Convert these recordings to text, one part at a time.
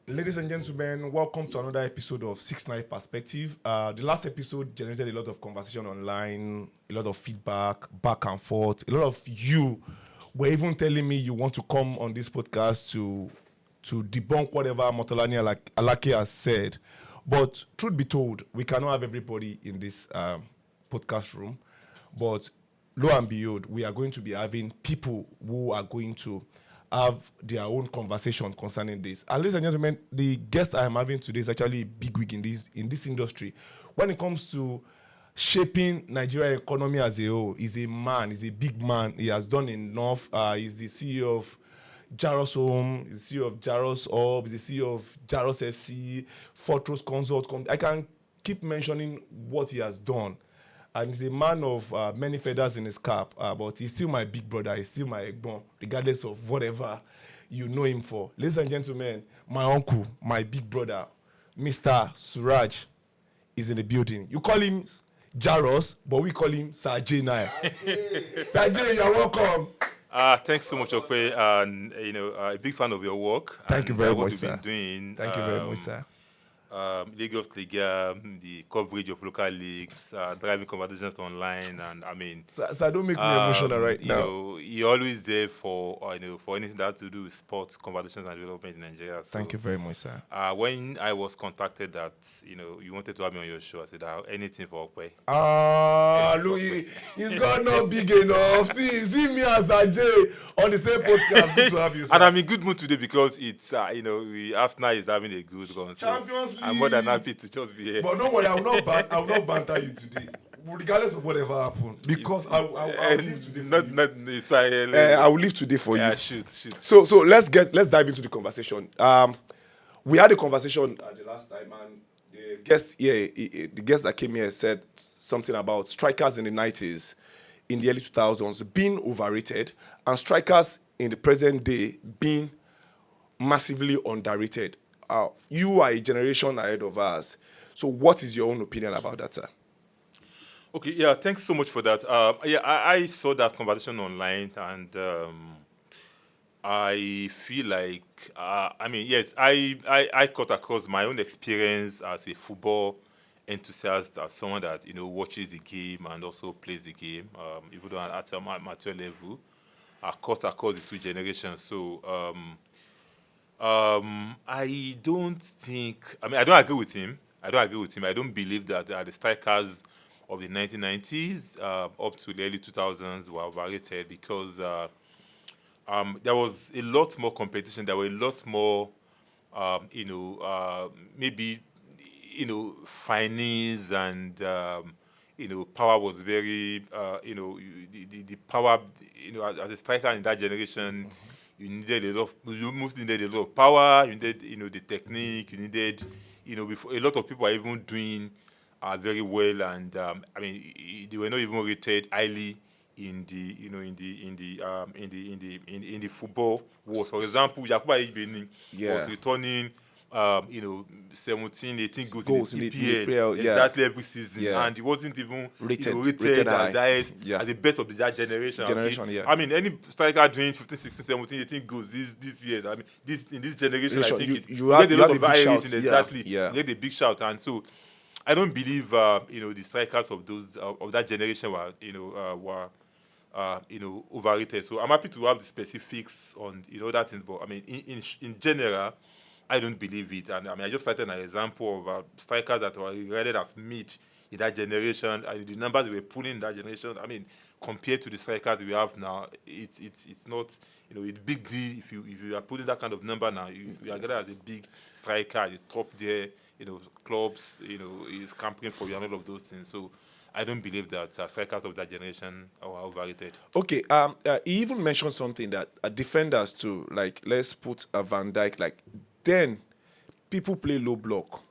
Ladies and gentlemen, welcome to another episode of 6 9 Perspective. The last episode generated a lot of conversation online, a lot of feedback, back and forth. A lot of you were even telling me you want to come on this podcast to debunk whatever Motolani Alake has said. But truth be told, we cannot have everybody in this podcast room. But lo and behold, we are going to be having people who are going to have their own conversation concerning this. And ladies and gentlemen, the guest I am having today is actually a bigwig in this industry. When it comes to shaping Nigeria economy as a whole, he's a man, he's a big man. He has done enough. He's the CEO of Jaros Home, he's the CEO of Jaros Hub, he's the CEO of Jaros FC, Fortress Consult. I can keep mentioning what he has done. And he's a man of many feathers in his cap, but he's still my big brother. He's still my egbon, regardless of whatever you know him for. Ladies and gentlemen, my uncle, my big brother, Mr. Suraj, is in the building. You call him Jaros, but we call him Sajay Nai. Sajay, you're welcome. Thanks so much, Okwe, and a big fan of your work. Thank you and, very what much, you've sir. been doing. Thank you very much, sir. Lagos Liga, the coverage of local leagues, driving conversations online, and I mean, So don't make me emotional right you now. know, you're always there for for anything that has to do with sports, conversations, and development in Nigeria. So, Thank you very much, sir. When I was contacted that you wanted to have me on your show, I said anything for Okwe. Look, he's got not big enough. See me as Ajay on the same podcast. Good to have you, sir. And I'm in good mood today because it's Arsenal is having a good run. So Champions I'm more than League. happy to just be here. But don't worry, I will not banter you today, regardless of whatever happened, because I will live today for not, you. not, it's fine. I will live today for yeah, you. shoot. So let's dive into the conversation. We had a conversation the last time, and the guest that came here said something about strikers in the 90s, in the early 2000s being overrated, and strikers in the present day being massively underrated. You are a generation ahead of us. So what is your own opinion about that, sir? Okay, yeah, thanks so much for that. I saw that conversation online, and I feel like, yes, I cut across my own experience as a football enthusiast, as someone that watches the game and also plays the game, even though at a mature level, I cut across the two generations. So I don't think. I don't agree with him. I don't believe that the strikers of the 1990s up to the early 2000s were overrated because there was a lot more competition. There were a lot more, maybe, finance and, power was very, the power, as a striker in that generation, you needed you mostly needed a lot of power, you needed, the technique, you needed, before, a lot of people are even doing very well, and they were not even rated highly in the in the football world. For example, Yakuba Ibeni was returning 17, 18 goals in the EPL exactly every season, and he wasn't even rated as as the best of that generation. Any striker doing 15, 16, 17, 18 goals this year, in this generation, I think you get a lot of high rating. Exactly, you get a big shout, and so I don't believe the strikers of those of that generation were overrated. So I'm happy to have the specifics on that things, but in general, I don't believe it. And I just cited an example of strikers that were regarded as mid in that generation, and the numbers they were pulling in that generation. Compared to the strikers we have now, it's not it's big deal if you are putting that kind of number now. You are regarded as a big striker, the top there. Clubs is campaigning for you and all of those things. So I don't believe that strikers of that generation are overrated. Okay. He even mentioned something that defenders too. Like, let's put a Van Dijk. Like, then people play low block,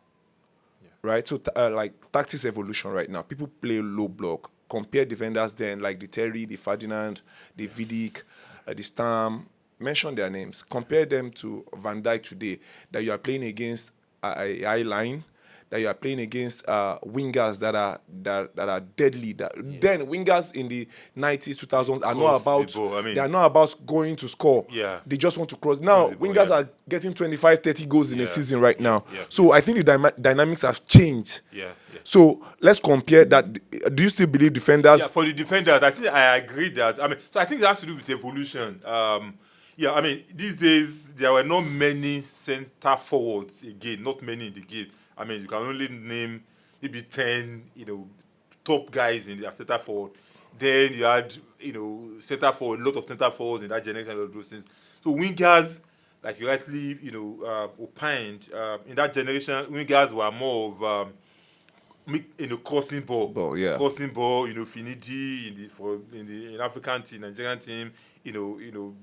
right? So like tactics evolution right now. People play low block. Compare defenders then, like the Terry, the Ferdinand, the Vidic, the Stam. Mention their names. Compare them to Van Dijk today. That you are playing against a high line, that you are playing against wingers that are deadly. Then wingers in the 90s, 2000s are not about they are not about going to score. Yeah. They just want to cross. Now wingers are getting 25, 30 goals in a season right now. Yeah. So I think the dynamics have changed. Yeah. So let's compare that. Do you still believe defenders? Yeah, for the defenders, I think I agree that. I mean, so I think it has to do with evolution. Yeah, I mean, these days there were not many center forwards again, not many in the game. I mean, you can only name maybe 10, top guys in the center forward. Then you had, center forward, a lot of center forwards in that generation of those things. So wingers, like you rightly, opined, in that generation, wingers were more of crossing ball, crossing ball. Finidi in the African team, Nigerian team.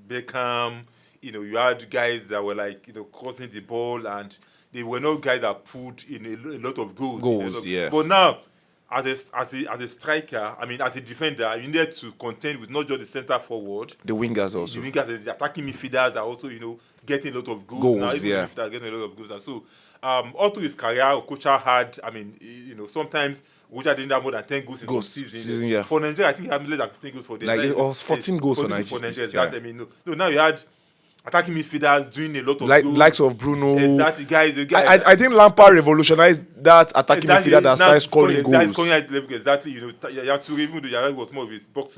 Beckham. You had guys that were like crossing the ball, and they were not guys that put in a lot of goals. Yeah. But now, as a striker, I mean, as a defender, you need to contend with not just the center forward, the wingers also. The wingers, the attacking midfielders are also getting a lot of goals now. Yeah. Getting a lot of goals now. So. All through his career, Okocha had, I mean, sometimes Okocha didn't have more than 10 goals in the season. Yeah. For Nigeria, I think he had less than 15 goals for them. Like 14 goals for Nigeria. Yeah. I mean, no, now you had attacking midfielders doing a lot of goals. Likes of Bruno. Exactly, guys. I think Lampard revolutionized that attacking midfielder that started scoring goals. Exactly, you have to, even though Yaya was more of his box.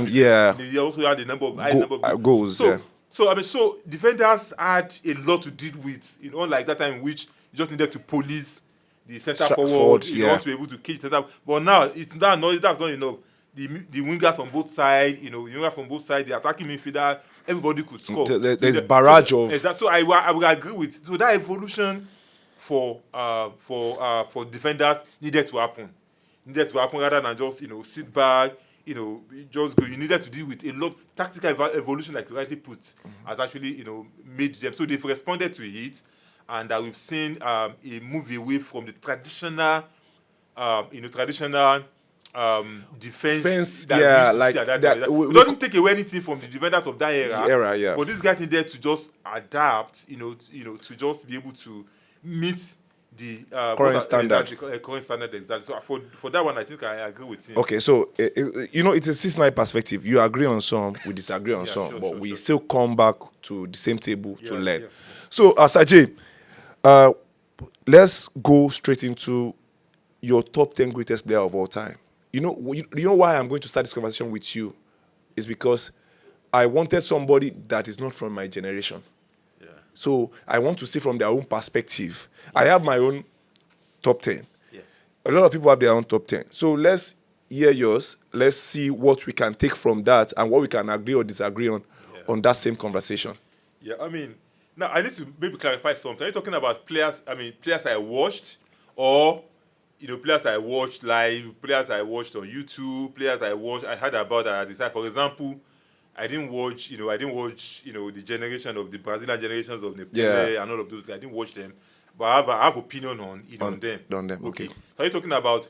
Yeah. He also had a number of goals. So defenders had a lot to deal with, unlike that time in which you just needed to police the center forward, to be able to catch center. But now that's not enough. The wingers on both sides, the attacking midfielder, everybody could score. There's barrage of. So I would agree with. So that evolution for defenders needed to happen. Rather than just sit back. Just go. You needed to deal with a lot tactical evolution, like you rightly put, has actually, made them. So they've responded to it, and we've seen a move away from the traditional, defense. It doesn't take away anything from the defenders of that era. But these guys needed to just adapt, to just be able to meet the current standard. Exactly. So for that one, I think I agree with him. Okay, so it's a 6-9 perspective. You agree on some, we disagree on some, but we still come back to the same table to learn. Yeah. So, Sajay, let's go straight into your top 10 greatest player of all time. You know why I'm going to start this conversation with you is because I wanted somebody that is not from my generation. So I want to see from their own perspective. I have my own top 10. Yeah. A lot of people have their own top 10. So let's hear yours. Let's see what we can take from that and what we can agree or disagree on that same conversation. Yeah, I mean, now I need to maybe clarify something. Are you talking about players I watched, or players I watched live, players I watched on YouTube, players I heard about that I decided. For example, I didn't watch the generation of the Brazilian generations of Nepal and all of those guys. I didn't watch them, but I have opinion on them. On them, okay. So are you talking about,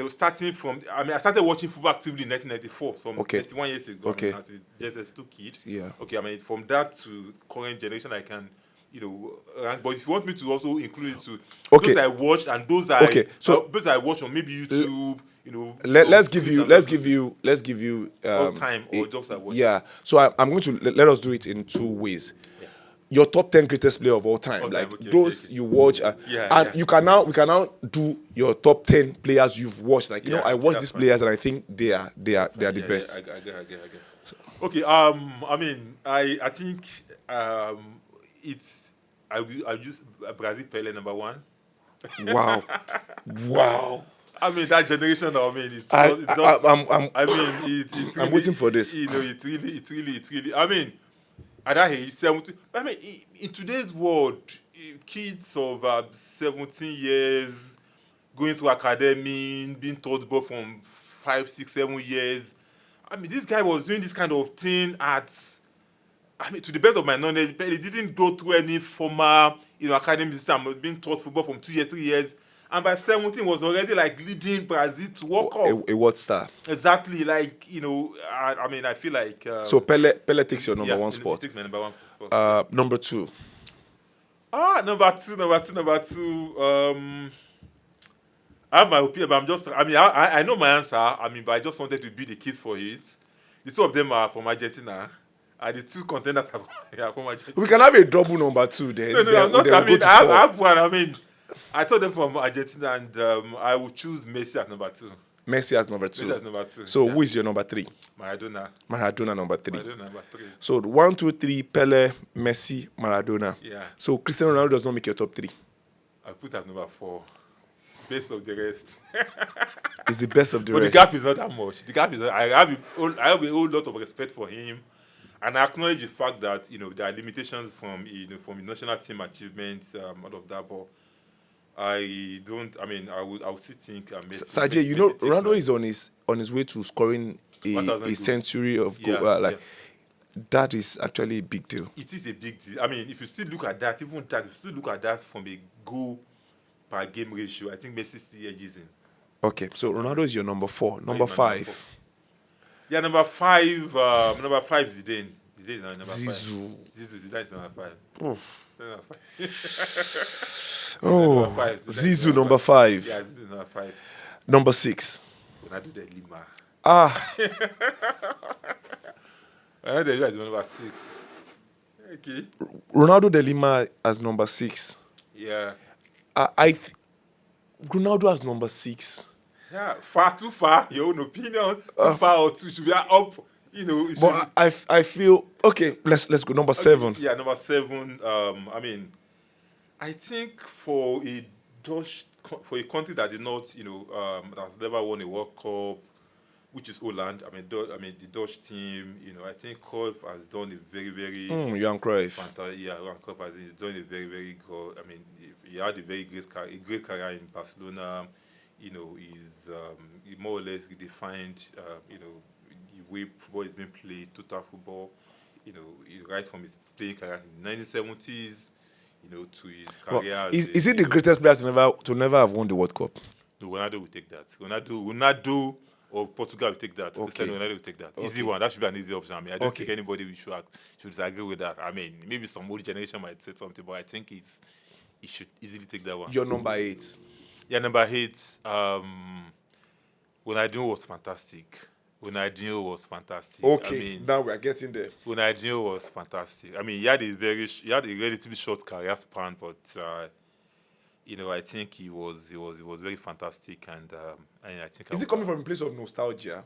starting from? I mean, I started watching football actively in 1994, 31 years ago, as a JSS2 kid. Yeah. Okay, I mean, from that to current generation, I can, rank. But if you want me to also include it to those I watched and those those I watched on maybe YouTube. Let's give you all time or just like what? Yeah. So I'm going to let us do it in two ways. Yeah. Your top 10 greatest player of all time, you watch, we can now do your top 10 players you've watched. Like I watched these players and I think they are the best. I get. Okay. I mean, I think I'll use Brazil Pele number 1. Wow. I mean, that generation. I mean, I'm waiting for this. It really. I mean, at that age, 17. I mean, in today's world, kids of 17 years going to academy, being taught ball from 5, 6, 7 years. I mean, this guy was doing this kind of thing to the best of my knowledge, he didn't go through any formal, academy system. Being taught football from 2 years, 3 years. And by 17 was already like leading Brazil to World Cup. A what star? Exactly, like I mean, I feel like. So Pele takes your number one spot. Takes my number one spot. Number 2. Number two. I have my opinion, but I know my answer. But I just wanted to be the case for it. The two of them are from Argentina. Are the two contenders from Argentina. We can have a double number two then. No, I'm not. I have one. I told them from Argentina, and I will choose Messi as number two. Messi as number two. So who is your number three? Maradona number three. So 1, 2, 3, Pele, Messi, Maradona. Yeah. So Cristiano Ronaldo does not make your top three. I put as number 4. Best of the rest. It's the best of the rest. But the gap is not that much. The gap is not, I have a whole lot of respect for him, and I acknowledge the fact that there are limitations from from national team achievements, all of that. But I would still think. Sajay, Ronaldo is on his way to scoring a century of goals. That is actually a big deal. It is a big deal. If you still look at that, from a goal per game ratio, I think Messi still edges in. Okay, so Ronaldo is your number 4. Number 5. Yeah, number 5. Number 5 is Zidane. Zizou. Zidane is number 5. Number 5. Oh, Zizou number 5. Yeah, Zizou number 5. Number 6. Ronaldo de Lima. Ronaldo de Lima is number 6. Okay. Ronaldo de Lima as number 6. Yeah. Ronaldo as number 6. Yeah, too far. Your own opinion. Too far or too should be up. But I feel okay. Let's go number 7. Okay, yeah, number 7. I think for a country that did not, that has never won a World Cup, which is Holland. The Dutch team. I think Cruyff has done a very, very Johan Cruyff. Johan Cruyff has done a very, very good. He had a very great career in Barcelona. He more or less redefined, the way football is being played, total football. Right from his playing career in the 1970s, to his career. Is it the greatest player to never have won the World Cup? No, Ronaldo will take that. Ronaldo or Portugal will take that. Okay. Ronaldo will take that. Okay. Easy one. That should be an easy option. I don't think anybody should disagree with that. Maybe some old generation might say something, but I think he should easily take that one. Your number 8. Yeah, number 8. Ronaldo was fantastic. Okay, now we are getting there. Ronaldo was fantastic. He had a relatively short career span, but I think he was very fantastic, and I think. Is it coming from a place of nostalgia?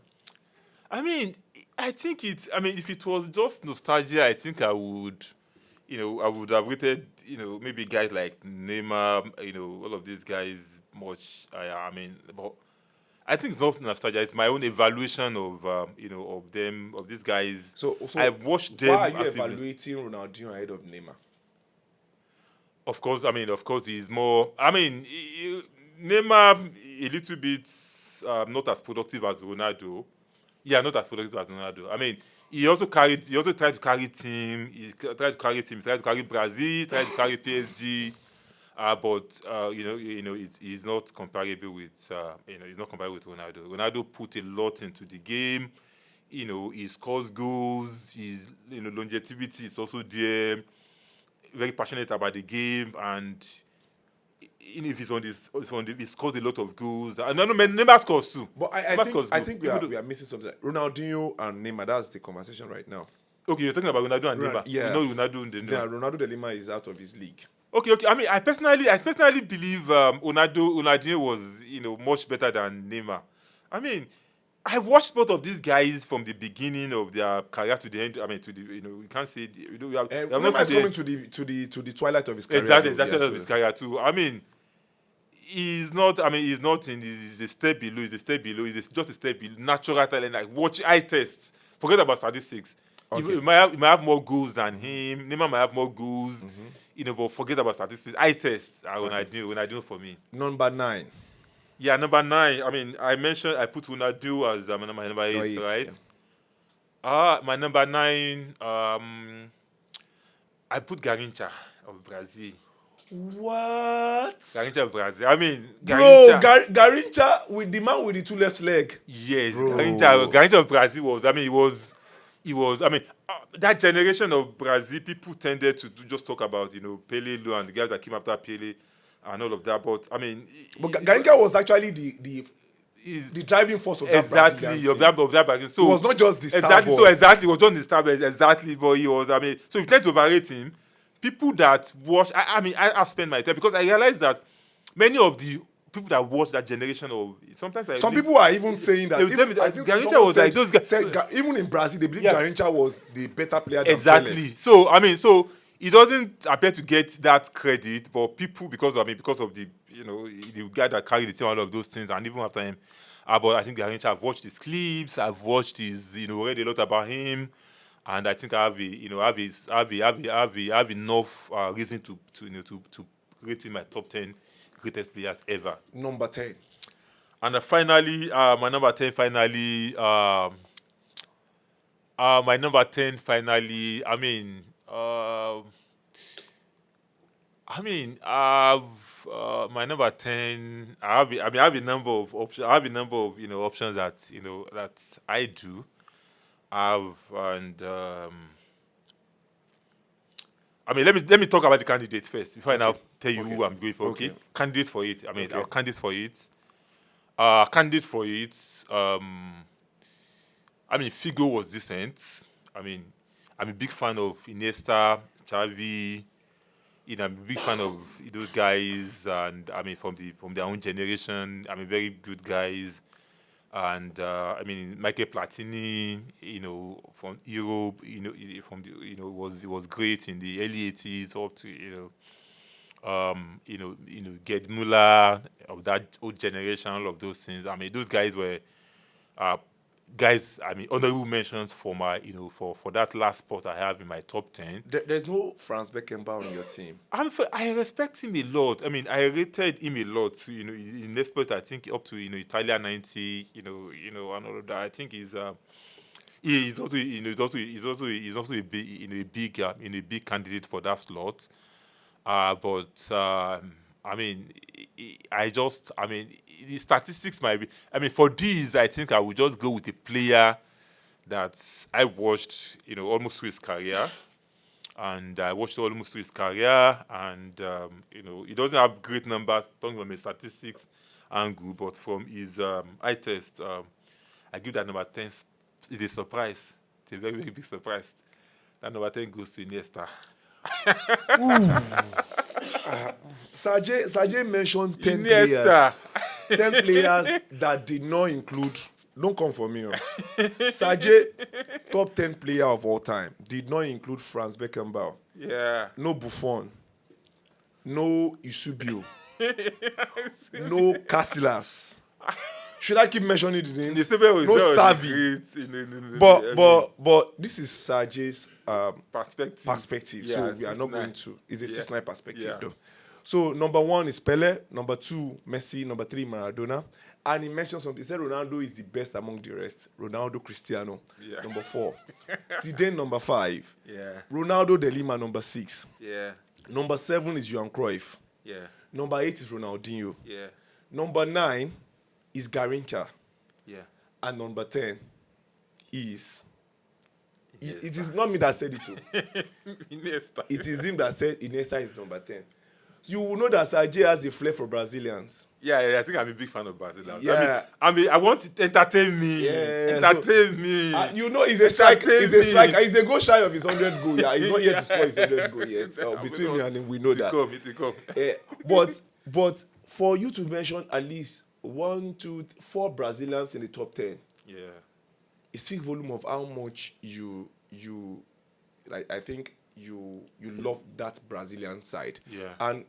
I think it's. If it was just nostalgia, I think I would. I would have rated. Maybe guys like Neymar. All of these guys much higher. But I think it's not nostalgia. It's my own evaluation of of them, of these guys. So I watched them. Why are you evaluating Ronaldo ahead of Neymar? Of course, he's more. Neymar a little bit not as productive as Ronaldo. Yeah, not as productive as Ronaldo. He also tried to carry team. He tried to carry Brazil. Tried to carry PSG. But it's not comparable with Ronaldo. Ronaldo put a lot into the game. He scores goals. His longevity is also there. Very passionate about the game, and if he's he scores a lot of goals. And Neymar scores too. But I think we are missing something. Ronaldinho and Neymar. That's the conversation right now. Okay, you're talking about Ronaldo and Neymar. Yeah. Ronaldo de Lima is out of his league. Okay. I personally believe Ronaldinho was much better than Neymar. I watched both of these guys from the beginning of their career to the end. You can't say Neymar is coming to the twilight of his career. Exactly of his career too. He's not. He's a step below. He's just a step below. Natural talent. Like watch eye test. Forget about statistics. Okay. You might have more goals than him. Neymar might have more goals. Mm-hmm. But forget about statistics. Eye test. When I do for me. Number 9. Yeah, number 9. I put Ronaldo as my number 8, right? Yeah. My number 9. I put Garrincha of Brazil. What? Garrincha of Brazil. Garrincha with the man with the 2 left leg. Yes, Garrincha of Brazil was. that generation of Brazil, people tended to just talk about, Pele, Lu, and the guys that came after Pele and all of that. But, I mean... But Garrincha was actually the driving force of that Brazilian team. Of that Brazilian. So, it was not just the star exactly, boy. So, exactly, it was not the star boy, exactly, but he was, I mean... So, if you tend to overrate him, people that watch... I've spent my time, because I realized that many of the people that watch that generation of... Sometimes some people are even saying that... Garrincha was like... Those guys, even in Brazil, they believe Garrincha was the better player than exactly. Pele. So he doesn't appear to get that credit, but people, because of the, the guy that carried the team, all of those things, and even after him, but I think Garrincha, I've watched his clips, I've watched his, read a lot about him, and I think I have enough reason to rate him my top 10 greatest players ever. Number 10. And finally, my number 10 finally, my number 10 finally, my number 10, I have a number of options. I have a number of, options that, that I do have. And, let me talk about the candidate first before I now tell you who I'm going for. Okay. Candidate for it. Candidate for it. Candidate for it. Figo was decent. I'm a big fan of Iniesta, Xavi. I'm a big fan of those guys, and from their own generation. Very good guys. And Michael Platini, from Europe, was great in the early 80s up to Gerd Müller of that old generation, all of those things. Those guys were honorable mentions for my, for that last spot I have in my top 10. There's no Franz Beckenbauer on your team. I respect him a lot. I rated him a lot. In this spot, I think up to Italia 90. And all of that. I think he's also a big candidate for that slot. The statistics might be. For these, I think I would just go with a player that I watched, almost through his career. And I watched almost through his career. And, he doesn't have great numbers, talking from a statistics angle, but from his eye test, I give that number 10. It's a surprise. It's a very, very big surprise. That number 10 goes to Iniesta. Sajay mentioned 10 players. 10 players that did not include. Don't come for me. Sajay, top 10 player of all time, did not include Franz Beckenbauer. Yeah. No Buffon. No Eusebio. No Casillas. Should I keep mentioning the names? No Xavi. But this is Sajay's perspective. Yeah, so we are not going to. It's a 6-9 perspective though. So number 1 is Pele, number 2 Messi, number 3 Maradona, and he mentioned something. He said Ronaldo is the best among the rest. Ronaldo Cristiano, number 4. Zidane, number 5. Yeah. Ronaldo de Lima, number 6. Yeah. Number 7 is Johan Cruyff. Yeah. Number 8 is Ronaldinho. Yeah. Number 9 is Garrincha. Yeah. And number 10 is... It is not me that said it too. Iniesta. It is him that said Iniesta is number 10. You will know that Sajay has a flair for Brazilians. Yeah, I think I'm a big fan of Brazilians. Yeah. I want to entertain me. Yeah. Entertain me. He's a striker. He's a goal shy of his 100 goal. Yeah, he's not yet to score his 100 goal yet. Between me and him, we know that. It will come. But for you to mention at least 1, 2, 4 Brazilians in the top 10, it speaks volume of how much you like. I think you love that Brazilian side. Yeah. And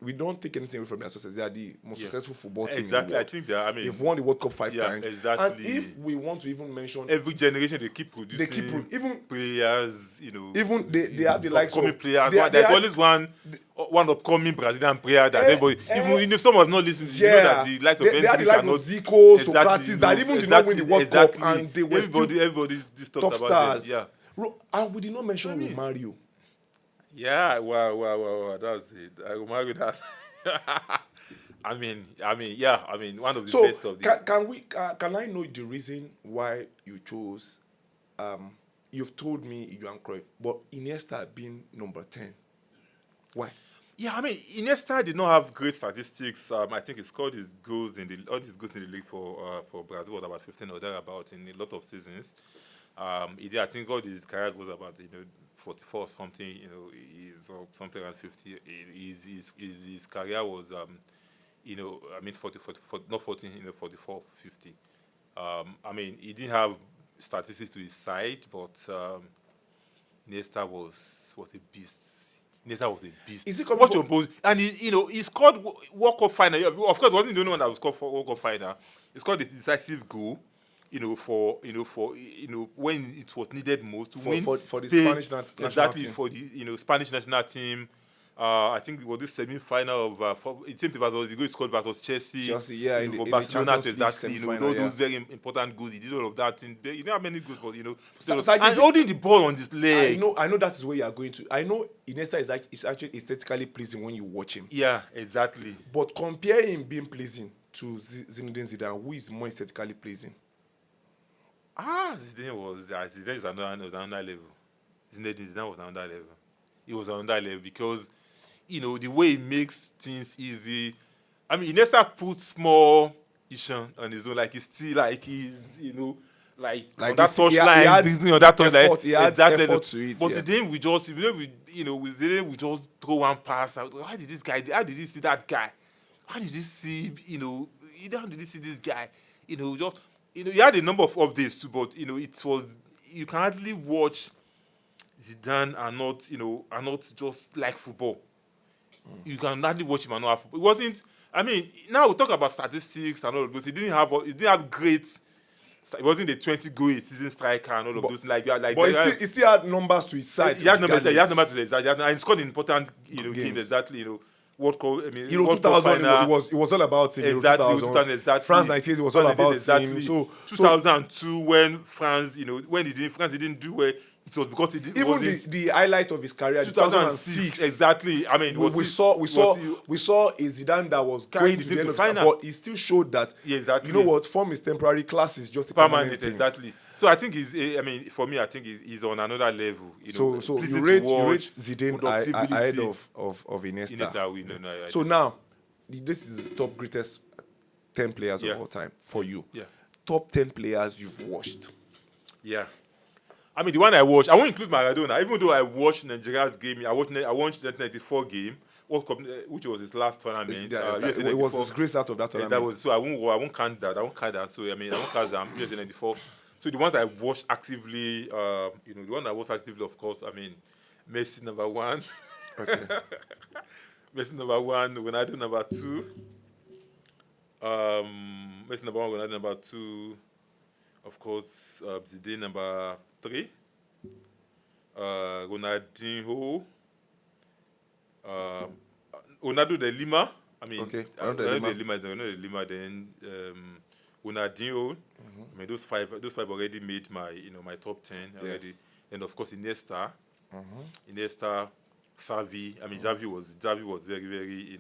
we don't take anything away from their success. They are the most successful football team. Exactly. In the world. I think they've won the World Cup 5 times. Exactly. And if we want to even mention every generation, they keep producing even players. Even they have the likes of players. There's always one upcoming Brazilian player that everybody. Even if some have not listened, you know that the likes of they had the likes of Zico, Socrates that even did not win the World Cup, and they were everybody top stars. Yeah. And we did not mention Romario. Yeah, wow. That's it. Romario, that's. One of the best of the. Can I know the reason why you chose you've told me Johan Cruyff, but Iniesta being number 10. Why? Yeah, I mean, Iniesta did not have great statistics. I think he scored all his goals in the league for Brazil was about 15 or thereabouts in a lot of seasons. He did, I think, all his career goes about 44 or something. He's something around 50. His career was 44, 50. I mean, he didn't have statistics to his side, but Iniesta was a beast. Iniesta was a beast. Is it coming from... And he scored World Cup final. Of course, wasn't the only one that was scored for World Cup final. He scored a decisive goal. For when it was needed most to win for the Spanish national team. For the Spanish national team. I think it was this semi-final of it seemed it was the goal he scored versus Chelsea. Yeah, for Barcelona, exactly. Those very important goals. He did all of that. You don't have many goals, but and holding the ball on his leg. I know that is where you are going to. I know Iniesta is actually aesthetically pleasing when you watch him. Yeah, exactly. But compare him being pleasing to Zinedine Zidane, who is more aesthetically pleasing. Zidane was another level. Zidane was another level. He was another level because, the way he makes things easy. I mean, Iniesta puts more Ishan on his own, like he's still like he's, like on that touchline, that touchline. He had effort to it. But today we just, we just throw one pass out. How did he see that guy? How did he see, how did he see this guy? He had a number of updates too, but it was, you can hardly watch Zidane and not just like football. You can hardly watch him and not have football. It wasn't. I mean, now we talk about statistics and all of those. He didn't have great. It wasn't a 20-goal season striker and all of those. But he still had numbers to his side. He had numbers to his side. And he scored in important games. Exactly. World Cup. I mean, Euro 2000. It was all about him. Exactly. Euro 2000. Exactly. France 98. It was all about him. So 2002, when France, France didn't do well. It was because he didn't. Even the highlight of his career, 2006. Exactly. I mean, we saw a Zidane that was going to the end of the final, but he still showed that. Yeah, exactly. You know what? Form is temporary. Class is just a permanent thing. Exactly. So I think for me, I think he's on another level. So you rate Zidane ahead of Iniesta. So now, this is the top greatest 10 players of all time for you. Yeah. Top 10 players you've watched. Yeah. I mean, the one I watched, I won't include Maradona, even though I watched Nigeria's game. I watched the 1994 game, World Cup, which was his last tournament. It was disgrace out of that tournament. So I won't count that. So I won't count that. USA 94. So the ones I watched actively, the one I watched actively, of course, I mean, Messi number 1. Okay. Messi number 1, Ronaldo number 2. Messi number 1, Ronaldo number 2. Of course, Zidane number 3. Ronaldinho. Ronaldo de Lima. I mean, okay. Ronaldo de Lima. Then Ronaldinho. I mean, those five already made my top 10 already. And of course, Iniesta. Iniesta, Xavi. I mean, Xavi was very, very.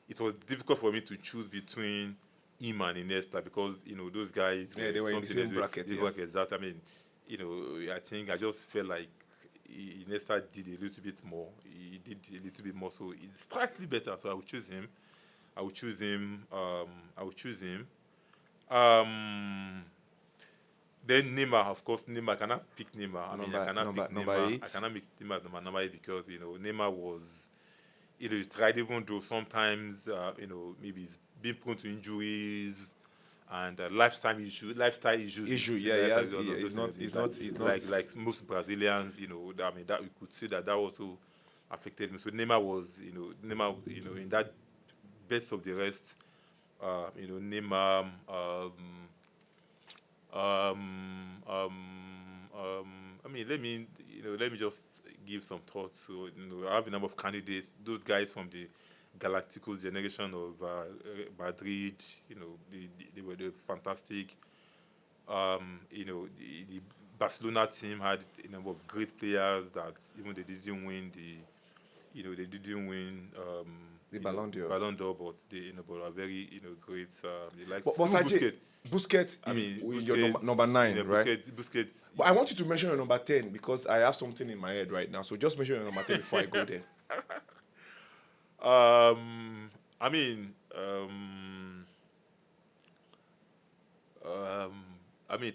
It was difficult for me to choose between him and Iniesta because those guys they were in the same bracket. I mean, I think I just felt like Iniesta did a little bit more. He did a little bit more, so it's slightly better. So I would choose him. Then Neymar, of course. Neymar, I cannot pick Neymar. I cannot pick Neymar number 8 because Neymar was, he tried, even though sometimes maybe he's been prone to injuries and lifestyle issues. He's not like most Brazilians. I mean, that we could say that also affected him. So Neymar was, in that best of the rest. Neymar. I mean, let me just give some thoughts. So, I have a number of candidates. Those guys from the Galacticos generation of Madrid, they were fantastic. The Barcelona team had a number of great players that even they didn't win Ballon d'Or. Ballon d'Or, but they are very great. But Busquets is your number 9, right? Busquets. But I want you to mention your number 10 because I have something in my head right now. So just mention your number 10 before I go there.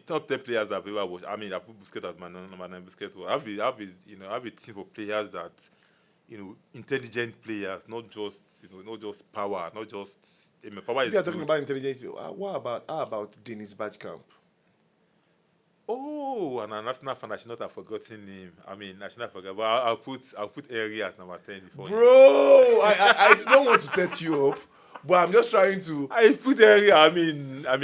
Top 10 players I've ever watched. I put Busquets as my number 9. Busquets. I have a team of players that, intelligent players, not just power, not just. Power is. If you are talking about intelligence, how about Dennis Bergkamp? Oh, and an Arsenal fan, I should not have forgotten him. I should not forget. But I'll put Henry as number 10 before. Bro, I don't want to set you up, but I'm just trying to. I put Henry. I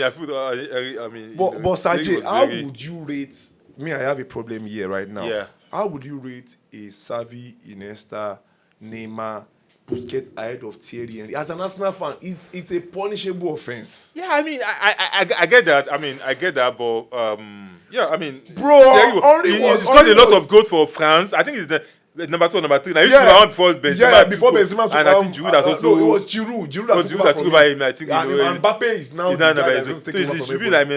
put Henry. But Sajay, how would you rate? I have a problem here right now. Yeah. How would you rate a Xavi, Iniesta, Neymar, Busquets ahead of Thierry Henry? As an Arsenal fan, it's a punishable offense. Yeah, I get that. I get that, but bro, Henry scored a lot of goals for France. I think it's the number 2 or number 3. Now, he's around first Benzema. Yeah, before Benzema took and I think Giroud has also. No, it was Giroud. Giroud that took over him. I think. And Mbappe is now the guy that's going to take him out. So it should be like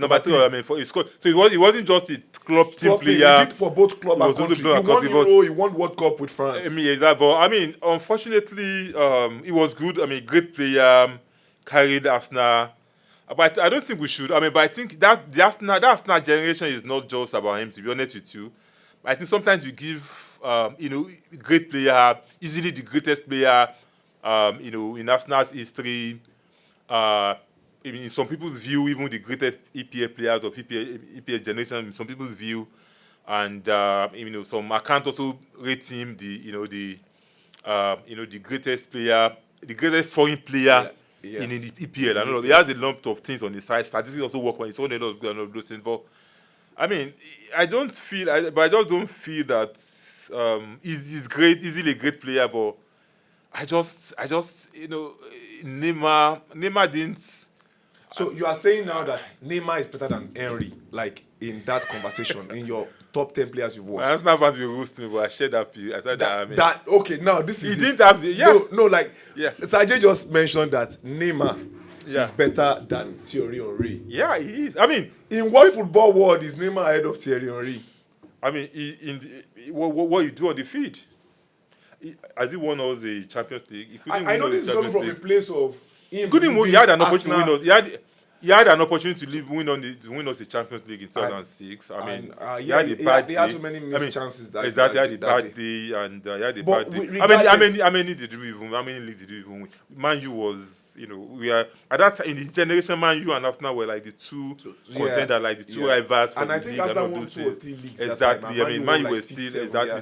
number 3. He scored. So it wasn't just a club team player. He did for both club and country. He won Euro. He won World Cup with France. But unfortunately, he was good. Great player, carried Arsenal. But I don't think we should. But I think that the Arsenal generation is not just about him. To be honest with you. I think sometimes you give, great player, easily the greatest player, in Arsenal's history. In some people's view, even the greatest EPL players of EPL generation, in some people's view, and some I can't also rate him the greatest player, the greatest foreign player in the EPL. I don't know. He has a lump of things on his side. Statistics also work on his own. A lot of those things, but. I just don't feel that he's great, easily a great player, but I just Neymar didn't. So you are saying now that Neymar is better than Henry, like in that conversation, in your top 10 players you've watched? That's not about to be roast me, but I shared that view. I thought okay, now this is. He didn't have the Sajay just mentioned that Neymar is better than Thierry Henry. Yeah, he is. In what football world is Neymar ahead of Thierry Henry? What you do on the field. Has he won us the Champions League? I know this is coming from a place of him. He had an opportunity to win us. He had an opportunity to win us the Champions League in 2006. He had so many missed chances. Exactly, he had a bad day, and he had a bad day. How many leagues did we even win? Man U was, we are at that time in this generation. Man U and Arsenal were like the two contenders, like the two rivals for and the I think league. Arsenal won 2 or 3 leagues. Exactly. Man U was still exactly.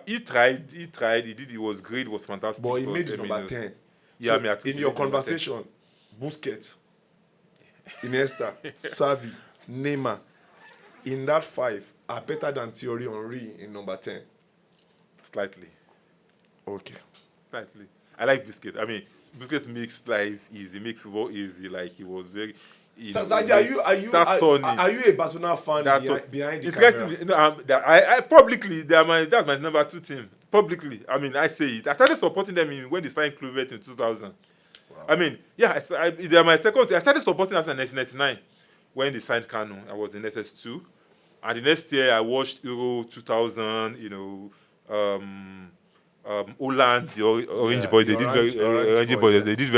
He tried. He did. It was great. It was fantastic. But he made it number 10. Yeah, in your conversation. Busquets, Iniesta, Xavi, Neymar, in that 5 are better than Thierry Henry in number 10. Slightly. Okay. Slightly. I like Busquets. Busquets makes life easy, makes football easy. Like he was very. Sajay, are you a Barcelona fan behind the camera? I publicly, that's my number 2 team. Publicly, I say it. I started supporting them when they signed Kluivert in 2000. Wow. They're my second team. I started supporting us in 1999 when they signed Kanu. I was in SS2. And the next year, I watched Euro 2000, Holland, the Orange Boys. They did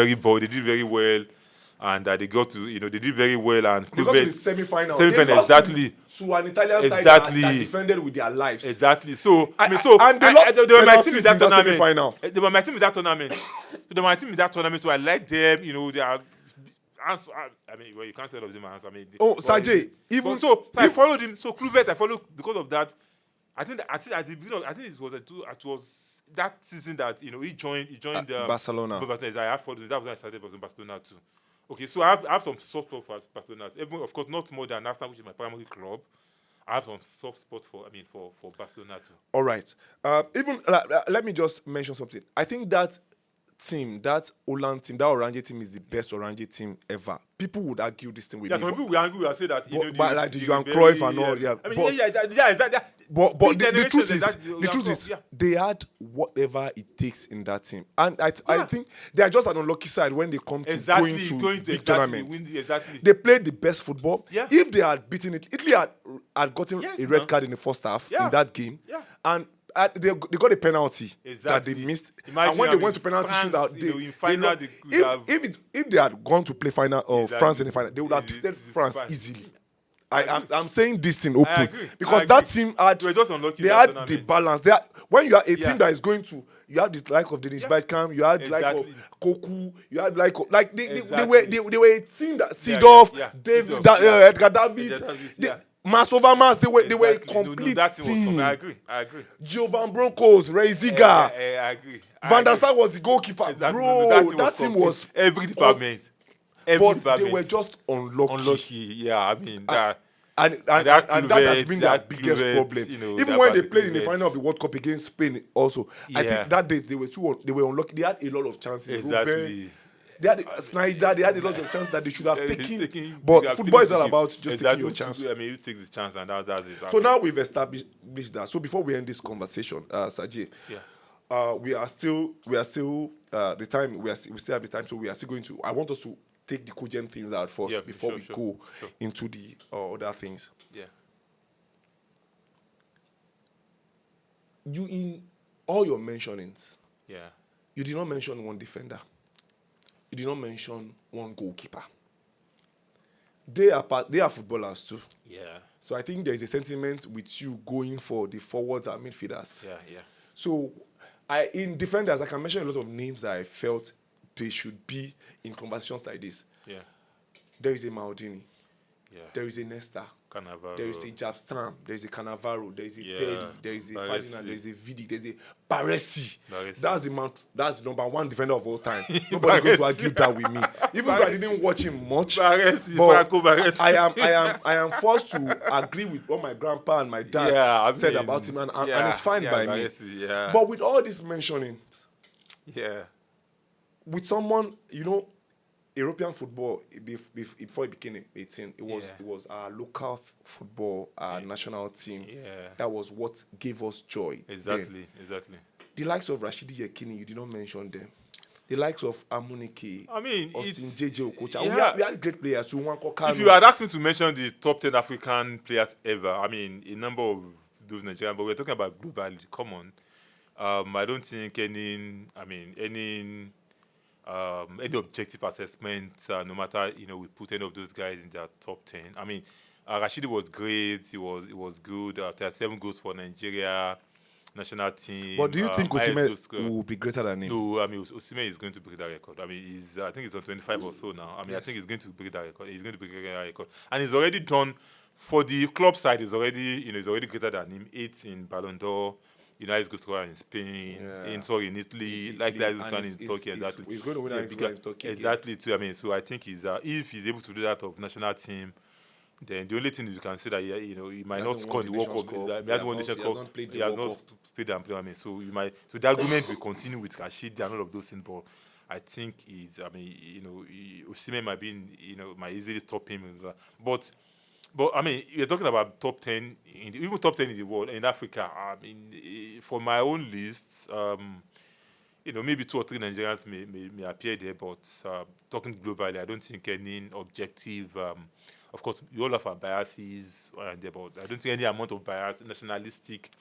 very well. And they got to, they did very well. And they got to the semi-final. Exactly. To an Italian side that defended with their lives. Exactly. So, and they were my team in that tournament. They were my team in that tournament. So I like them. They are. You can't tell of them. Sajay, I followed him. So Kluivert, I followed because of that. I think at the beginning, it was that season that he joined Barcelona. I followed. That was when I started in Barcelona too. Okay, so I have some soft spot for Barcelona. Even, of course, not more than Arsenal, which is my primary club. I have some soft spot for Barcelona too. All right. Let me just mention something. I think that team, that Holland team, that Orange team is the best Orange team ever. People would argue this thing with me. Some people will argue and say that. But like the Johan Cruyff and all, but the truth is, they had whatever it takes in that team, and I think they are just an unlucky side when they come to going to big tournaments. They played the best football. Yeah. If they had beaten it, Italy had gotten a red card in the first half in that game, and they got a penalty that they missed. Imagine and when they went to penalty shootout, if they had gone to play final France in the final, they would have defeated France easily. I'm saying this thing open because that team had the balance. When you are a team that is going to, you have the like of Dennis Bergkamp, you had like of Koku, you had like they were a team that Seedorf, David, Edgar Davids, mass over mass. They were a complete team. I agree. Giovan Broncos, Ray Ziga, I agree. Van der Sar was the goalkeeper. Bro, that team was every department. They were just unlucky. Yeah, I mean that. And that has been their biggest problem. Even when they played in the final of the World Cup against Spain, also, I think that day they were unlucky. They had a lot of chances. Exactly. They had Snyder. They had a lot of chances that they should have taken. But football is all about just taking your chance. I mean, you take the chance, and that's it. So now we've established that. So before we end this conversation, Sajid, we are still the time we still have the time. So we are still going to. I want us to take the cogent things out first before we go into the other things. Yeah. You in all your mentionings, you did not mention one defender. You did not mention one goalkeeper. They are footballers too. Yeah. So I think there is a sentiment with you going for the forwards and midfielders. Yeah. So in defenders, I can mention a lot of names that I felt they should be in conversations like this. Yeah. There is a Maldini. Yeah. There is a Nesta. Cannavaro. There is a Jabstam. There is a Cannavaro. There is a Teddy. There is a Ferdinand. There is a Vidic. There is a Baresi. That's the number one defender of all time. Nobody goes to argue that with me. Even though I didn't watch him much, Baresi. I am forced to agree with what my grandpa and my dad said about him, and it's fine by Baresi, me. Yeah. But with all this mentioning, with someone, European football, before it became a team, it was our local football, our national team. Yeah. That was what gave us joy. Exactly. The likes of Rashidi Yekini, you did not mention them. The likes of Amunike, Austin JJ Okocha. We had great players. If you had asked me to mention the top 10 African players ever, a number of those Nigerian, but we're talking about globally. Come on. I don't think any objective assessment, no matter we put any of those guys in their top 10. Rashidi was great. He was good. 37 goals for Nigeria national team. But do you think Osimhen will be greater than him? No, Osimhen is going to break that record. I think he's on 25 or so now. I think he's going to break that record. He's going to break that record, and he's already done for the club side. He's already greater than him. 8 in Ballon d'Or. He's going to score in Spain, in Italy, like that he's going in Turkey. Exactly. He's going to win in Turkey. Exactly too. So I think if he's able to do that of national team, then the only thing is you can say that he might not score in the World Cup. He hasn't won the Nations Cup. He has not played the So the argument will continue with Rashid and all of those things. But I think Osimhen might be might easily stop him. But you're talking about top 10, even top 10 in the world, in Africa. For my own list, maybe 2 or 3 Nigerians may appear there, but talking globally, I don't think any objective. Of course, we all have our biases, but I don't think any amount of bias, nationalistic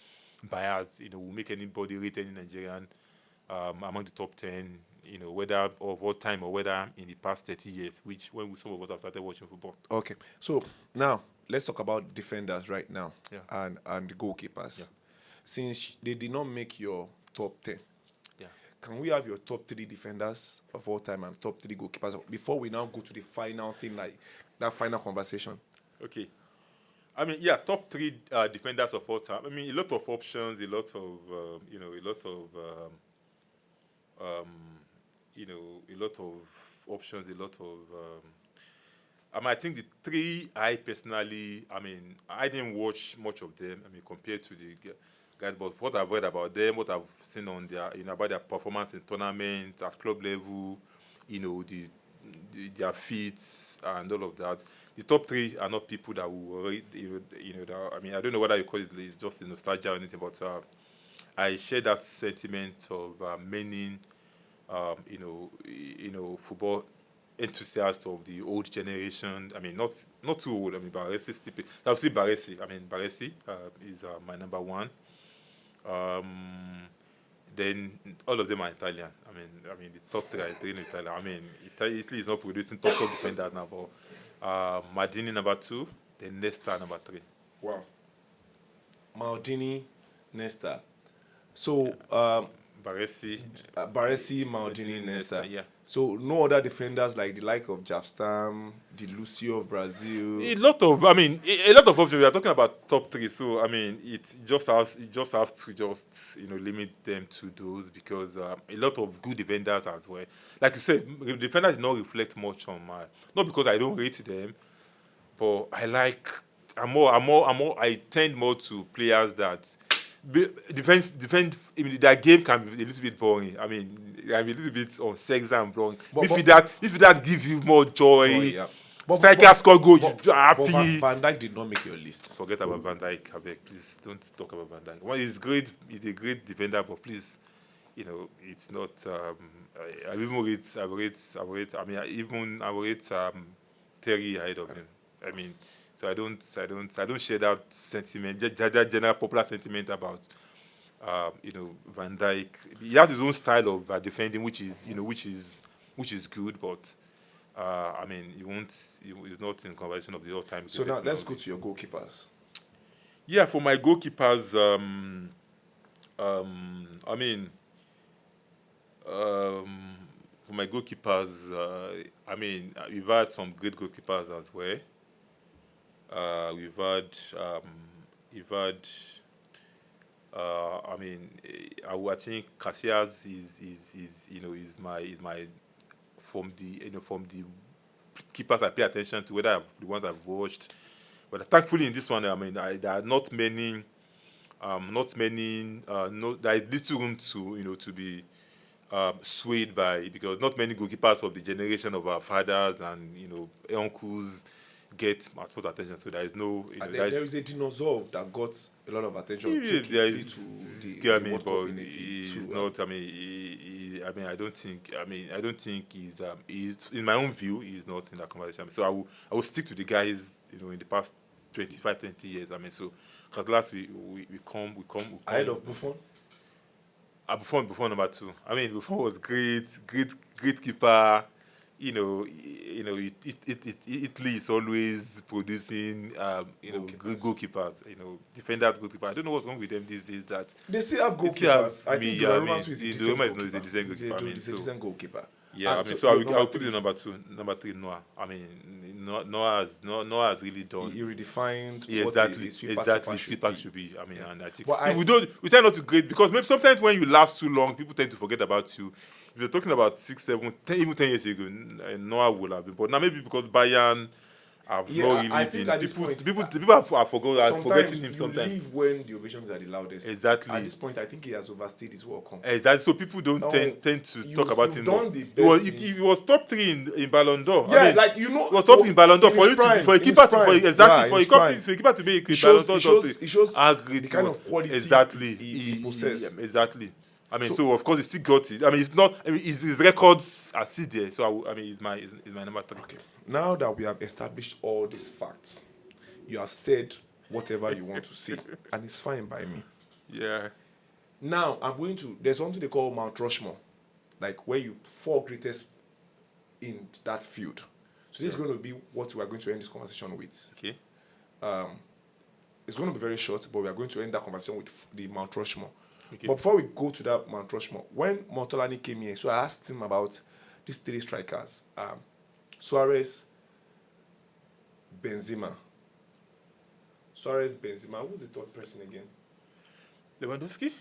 bias, will make anybody rate any Nigerian among the top 10. Whether of all time or whether in the past 30 years, when some of us have started watching football. Okay, so now let's talk about defenders right now and the goalkeepers. Yeah. Since they did not make your top 10, can we have your top 3 defenders of all time and top 3 goalkeepers before we now go to the final thing, like that final conversation? Okay. Top 3 defenders of all time. A lot of options, a lot of options, a lot of. I think the 3 I personally, I didn't watch much of them. Compared to the guys, but what I've read about them, what I've seen on their, about their performance in tournaments at club level, the their feats and all of that. The top three are not people that will, that, I mean, I don't know whether you call it's just nostalgia or anything, but I share that sentiment of many, football enthusiasts of the old generation. I mean, not too old. I mean, Baresi still. I'll say Baresi. I mean, Baresi is my number one. Then all of them are Italian. I mean, the top three are in Italian. I mean, Italy is not producing top defenders now, but Maldini number 2, then Nesta number 3. Wow. Maldini, Nesta. So Baresi, Maldini, Nesta. Yeah. So no other defenders like the like of Japstam, the Lucio of Brazil. A lot of options. We are talking about top 3, so I mean, it just has to limit them to those, because a lot of good defenders as well. Like you said, defenders do not reflect much on not because I don't rate them, but I tend more to players that defend. I mean, their game can be a little bit boring. I mean, a little bit on sex and boring. If that gives you more joy. Yeah. Striker score goal, you're happy. Van Dijk did not make your list. Forget about Van Dijk, I beg. Please don't talk about Van Dijk. One is great. He's a great defender, but please, it's not. I rate Terry ahead of him. I mean. So I don't share that sentiment, that general popular sentiment about, Van Dijk. He has his own style of defending, which is good, but I mean, he's not in conversation of the all-time. So now let's go to your goalkeepers. Yeah, for my goalkeepers, for my goalkeepers, we've had some great goalkeepers as well. I think Casillas is my from the keepers I pay attention to, whether the ones I've watched. But thankfully in this one, there are not many, there is little room to be swayed by, because not many goalkeepers of the generation of our fathers and uncles get much attention, so there is no. There is a dinosaur that got a lot of attention. There is the World Cup community. He's not. I don't think he's. In my own view, he's not in that conversation. So I will stick to the guys. In the past 25, 20 years. So because last we come ahead of Buffon. Buffon number 2. Buffon was great keeper. Italy is always producing, good goalkeepers. Defenders, goalkeepers. I don't know what's wrong with them these days. That they still have goalkeepers. I think Donnarumma is a decent goalkeeper. Yeah, so I'll put it number 2, number 3, Noah. Noah has really done. He redefined. Yeah, exactly. Sweeper should be. And I think we tend not to grade, because maybe sometimes when you last too long, people tend to forget about you. If you're talking about 6, 7, 10, even 10 years ago, Noah would have been. But now maybe because Bayern have not really been. People are forgetting him sometimes. You leave when the ovations are the loudest. Exactly. At this point, I think he has overstayed his welcome. Exactly. So people don't tend to talk about him. He was top 3 in Ballon d'Or. Yeah, he was top 3 in Ballon d'Or for a keeper to be a Ballon d'Or. It shows the kind of quality he possesses. Exactly. So of course he still got it. It's not. His records are still there. So he's my number 3. Okay. Now that we have established all these facts, you have said whatever you want to say, and it's fine by me. Yeah. Now there's something they call Mount Rushmore, like where you 4 greatest in that field. So this is going to be what we are going to end this conversation with. Okay. It's going to be very short, but we are going to end that conversation with the Mount Rushmore. Okay. But before we go to that Mount Rushmore, when Montolani came here, so I asked him about these 3 strikers. Suarez, Benzema. Who's the third person again? Lewandowski.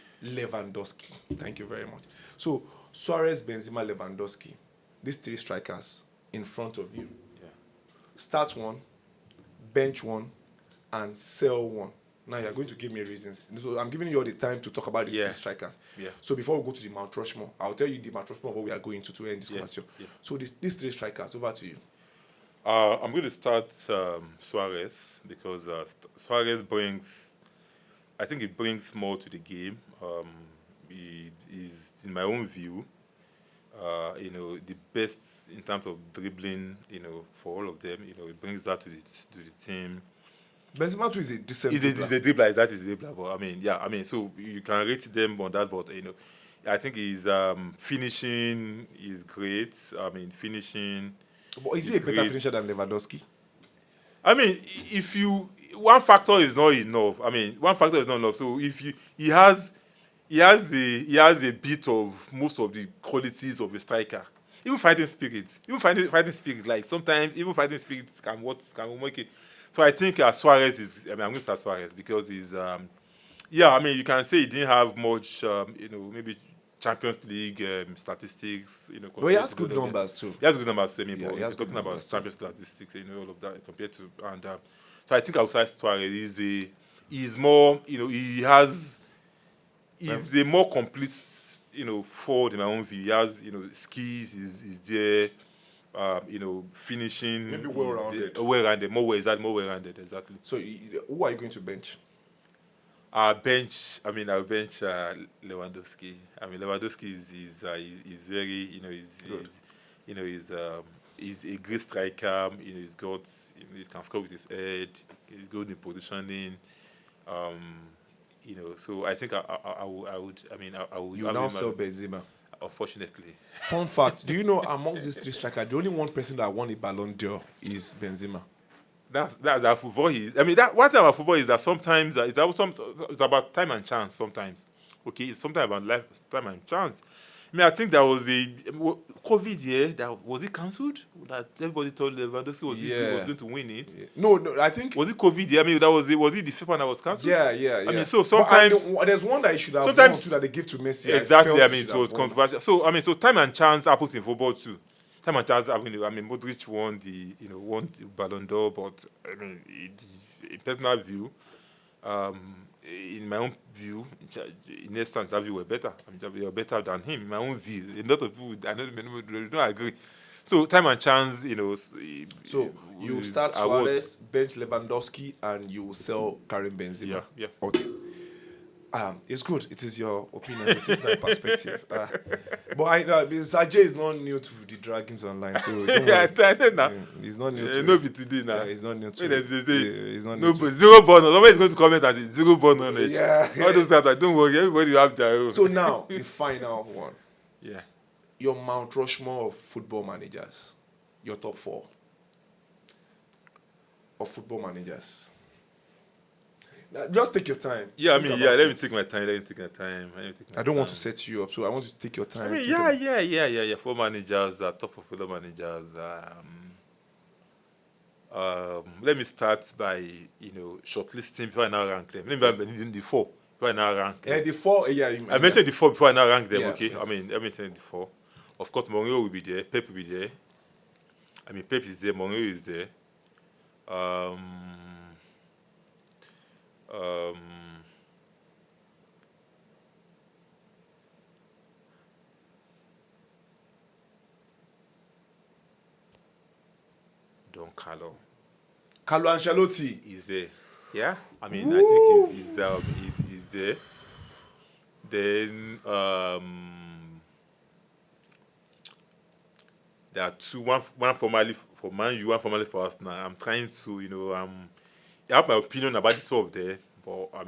Thank you very much. So Suarez, Benzema, Lewandowski. These 3 strikers in front of you. Yeah. Start 1, bench 1, and sell 1. Now you're going to give me reasons. So I'm giving you all the time to talk about these three strikers. Yeah. So before we go to the Mount Rushmore, I'll tell you the Mount Rushmore of what we are going to end this conversation. Yeah. So these three strikers, over to you. I'm going to start Suarez because Suarez brings, I think it brings more to the game. He is, in my own view, the best in terms of dribbling, for all of them. It brings that to the team. Benzema too is a decent dribbler. He's a dribbler. That is a dribbler. But so you can rate them on that. But I think his finishing is great. Finishing. But is he a better finisher than Lewandowski? One factor is not enough. One factor is not enough. So if he has a bit of most of the qualities of a striker. Even fighting spirit. Like sometimes even fighting spirit can make it. So I think Suarez is. I'm going to start Suarez because he's. You can say he didn't have much. Maybe Champions League statistics. But he has good numbers too. He has good numbers. But he's talking about Champions statistics. All of that compared to so I think outside Suarez he's more. He's a more complete. Forward in my own view. He has skills. He's there. Finishing. Maybe well-rounded. More well-rounded, exactly. So, who are you going to bench? I'll bench Lewandowski. Lewandowski is very, he's a great striker. He can score with his head. He's good in positioning. So I think I would. You now sell Benzema. Unfortunately. Fun fact: do you know amongst these three strikers, the only one person that won a Ballon d'Or is Benzema? That's our football. That one thing about football is that sometimes it's about time and chance. Sometimes, okay, it's sometimes about time and chance. I think there was a COVID year that was it cancelled. That everybody thought Lewandowski was going to win it. Yeah. No, I think was it COVID year. That was it. Was it the FIFA one that was cancelled? Yeah. So sometimes there's one that he should have won too that they give to Messi. Exactly. It was controversial. So time and chance happens in football too. Time and chance. Modric won the Ballon d'Or, but it's a personal view. In my own view, Iniesta and Xavi were better. They were better than him. In my own view, a lot of people, I don't agree. So time and chance, So you start Suarez, bench Lewandowski, and you sell Karim Benzema. Yeah. Okay. It's good. It is your opinion. This is my perspective. But Sajay is not new to the Dragons Online, so I know now. He's not new to no be today now. He's not new to he's not new to zero bonus. Somebody's going to comment at it. Zero bonus. Yeah. All those guys, don't worry. Everybody have their own. So now, the final one. Yeah. Your Mount Rushmore of football managers. Your top 4 of football managers. Now, just take your time. Let me take my time. I don't want to set you up, so I want you to take your time. Yeah. Football managers, top of football managers. Let me start by shortlisting before I now rank them. Let me in the 4 before I now rank them. The 4, I mentioned the 4 before I now rank them. Yeah, Okay. yeah. Let me say the 4. Of course, Mourinho will be there. Pep will be there. Pep is there. Mourinho is there. Don Carlo Ancelotti is there. Yeah, I think he's there. Then there are two. One formerly for Man U, one formerly for Arsenal. I'm trying to, I have my opinion about this sort of there, but I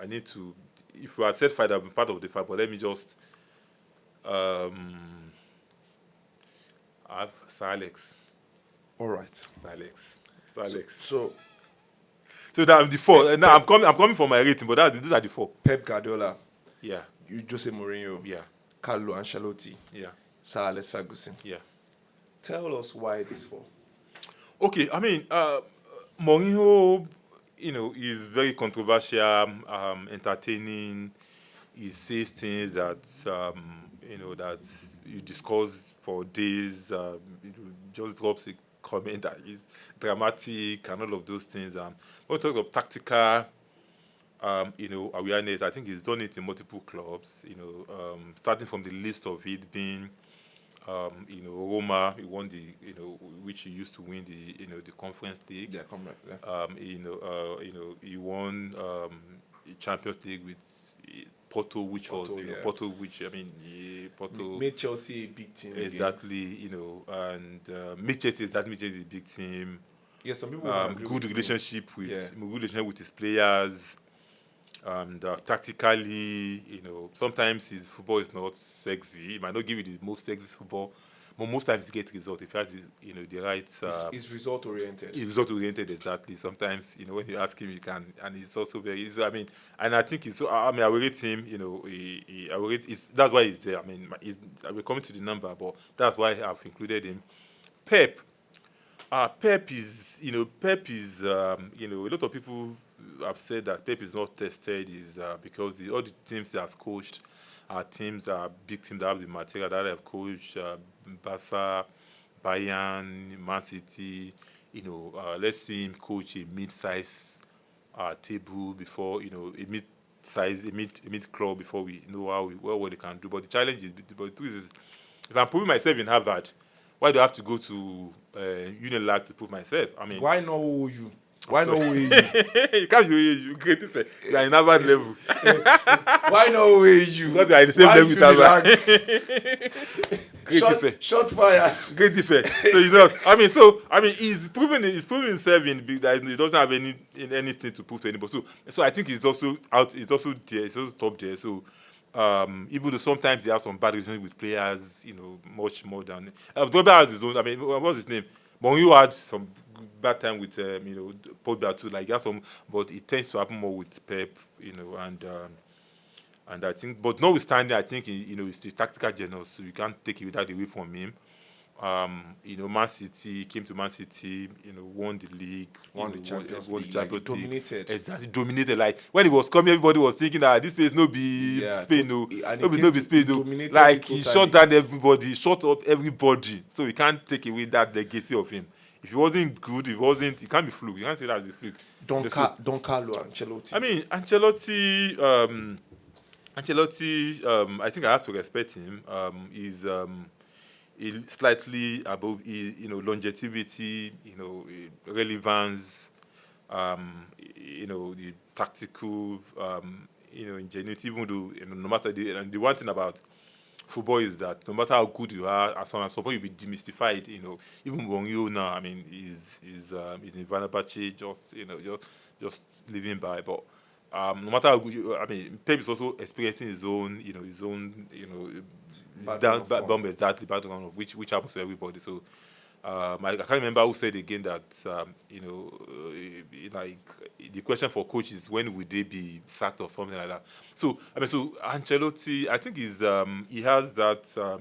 need to. If we are set fight, I'm part of the fight. But let me just. I have Sir Alex. All right. Sir Alex. So that I'm the 4. Now I'm coming for my rating, but these are the 4. Pep Guardiola. Yeah. You Jose Mourinho. Yeah. Carlo Ancelotti. Yeah. Sir Alex Ferguson. Yeah. Tell us why this 4. Okay, Mourinho, is very controversial, entertaining. He says things that that you discuss for days. Just drops a comment that is dramatic and all of those things. When we talk of tactical, awareness. I think he's done it in multiple clubs. Starting from the list of it being, Roma, he won which he used to win the Conference League. Yeah, Conference. Yeah. He won Champions League with Porto, which Porto, Porto made Chelsea a big team. Exactly, again. And made Chelsea a big team. Yeah, some people good relationship with his players, and tactically, sometimes his football is not sexy. He might not give you the most sexy football, but most times he gets results. If he has the right. It's result oriented. He's result oriented, exactly. Sometimes when you ask him, he can, and he's also very easy. And I think I will rate him. That's why he's there. We're coming to the number, but that's why I've included him. Pep. Pep is a lot of people have said that Pep is not tested because all the teams he has coached are big teams that have the material that have coached. Barca, Bayern, Man City. Let's see him coach a mid-size table before a mid club before we know what they can do. But the challenge is, but the truth is, if I'm proving myself in Harvard, why do I have to go to Unilag to prove myself? Why not OU? Why not OU? You can't be OU. Great effect. You are in Harvard level. Why not OU? Because you are in the same level with Harvard. Great effect. Shot fire. Great effect. So he's proven himself in big that he doesn't have anything to prove to anybody. So I think he's also out. He's also there. He's also top there. So. Even though sometimes he has some bad relations with players, much more than Drogba has his own. What's his name? Mourinho had some bad time with Pogba too. Like he has some, but it tends to happen more with Pep, and I think. But notwithstanding, I think he's the tactical genius, so you can't take that away from him. Man City came to Man City, won the league, won the Champions League, dominated. Exactly, dominated. Like when he was coming, everybody was thinking that this place no be Spain, no be Spain, no. Like he shut down everybody, shut up everybody. So you can't take away that legacy of him. If he wasn't good, it can't be fluke. You can't say that as a fluke. Don Carlo Ancelotti. Ancelotti. I think I have to respect him. He's slightly above, longevity, relevance, the tactical, ingenuity. Even though, no matter the one thing about football is that no matter how good you are, at some point you'll be demystified. Even Mourinho now, he's in Fenerbahce, just living by, but. No matter how good Pep is also experiencing his own background of which happens to everybody. So I can't remember who said again that like the question for coach is when would they be sacked or something like that. So Ancelotti, I think he has that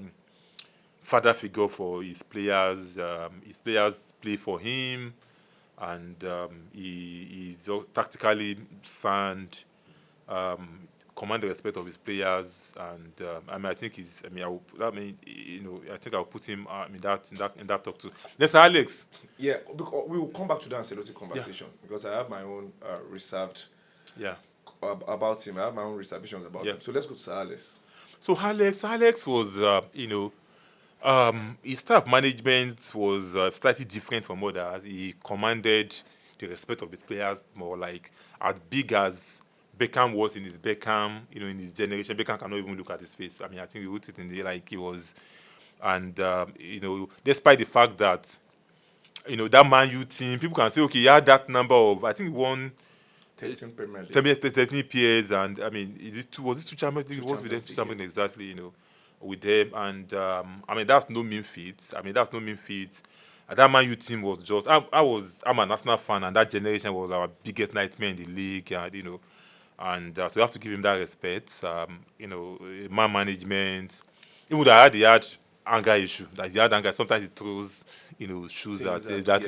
father figure for his players. His players play for him. And he's tactically sound, command the respect of his players, and I think I think I'll put him in that talk too. Let's Alex. Yeah, because we will come back to the Ancelotti conversation because I have my own reserved. Yeah. About him, I have my own reservations about him. So let's go to Alex. So Alex was his staff management was slightly different from others. He commanded the respect of his players more, like as big as Beckham was in his Beckham, in his generation. Beckham cannot even look at his face. I think he wrote it in there like he was, and despite the fact that that Man U team, people can say okay, he had that number of, I think he won 13 Premier League, 13 PS, and was it two Champions League? What with them something exactly, with them, and that's no mean feat. That's no mean feat. That Man U team was just. I'm an Arsenal fan, and that generation was our biggest nightmare in the league, and so we have to give him that respect. Man management. Even though he had anger issue, that he had anger. Sometimes he throws, shoes at players that